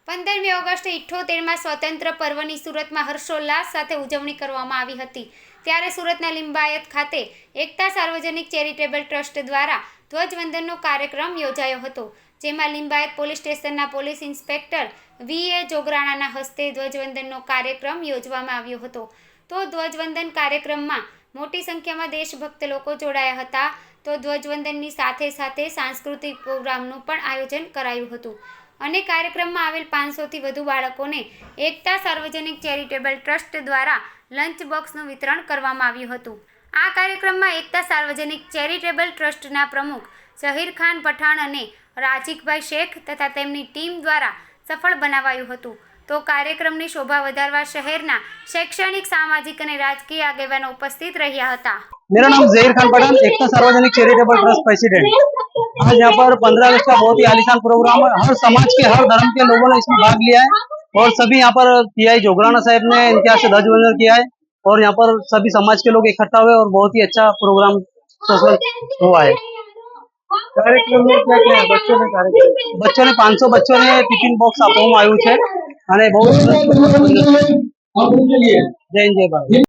15મી ઓગસ્ટે 78માં સ્વતંત્ર પર્વની સુરતમાં હર્ષોલ્લાસ સાથે ઉજવણી કરવામાં આવી હતી। ત્યારે સુરતના લિંબાયત ખાતે એકતા સાર્વજનિક ચેરિટેબલ ટ્રસ્ટ દ્વારા ધ્વજવંદનનો કાર્યક્રમ યોજાયો હતો, જેમાં લિંબાયત પોલીસ સ્ટેશનના પોલીસ ઇન્સ્પેક્ટર વી.એ. જોગરાણાના હસ્તે ધ્વજવંદનનો કાર્યક્રમ યોજવામાં આવ્યો હતો। તો ધ્વજવંદન કાર્યક્રમમાં મોટી સંખ્યામાં દેશભક્ત લોકો જોડાયા હતા। તો ધ્વજવંદનની સાથે સાથે સાંસ્કૃતિક પ્રોગ્રામનું પણ આયોજન કરાયું હતું અને કાર્યક્રમમાં આવેલ 500થી વધુ બાળકોને એકતા સાર્વજનિક ચેરિટેબલ ટ્રસ્ટ દ્વારા લંચ બોક્સનું વિતરણ કરવામાં આવ્યું હતું। આ કાર્યક્રમમાં એકતા સાર્વજનિક ચેરિટેબલ ટ્રસ્ટના પ્રમુખ ઝહીર ખાન પઠાણ અને રાજીકભાઈ શેખ તથા તેમની ટીમ દ્વારા સફળ બનાવાયું હતું। તો કાર્યક્રમની શોભા વધારવા શહેરના શૈક્ષણિક, સામાજિક અને રાજકીય આગેવાનો ઉપસ્થિત રહ્યા હતા। मेरा नाम ज़हीर खान पठान, एकता सार्वजनिक चैरिटेबल ट्रस्ट प्रेसिडेंट। आज यहाँ पर 15 अगस्त का बहुत ही आलीशान प्रोग्राम है। हर समाज के, हर धर्म के लोगों ने इसमें भाग लिया है और सभी यहाँ पर पीआई जोगराना साहब ने इनके यहाँ से ध्वजवंदन किया है और यहाँ पर सभी समाज के लोग इकट्ठा हुए और बहुत ही अच्छा प्रोग्राम सफल हुआ है। कार्यक्रम में क्या क्या है? बच्चों ने 500 बच्चों ने टिफिन बॉक्स આપવામાં આવ્યું છે અને બહુ જય હિન્દ જય ભારત।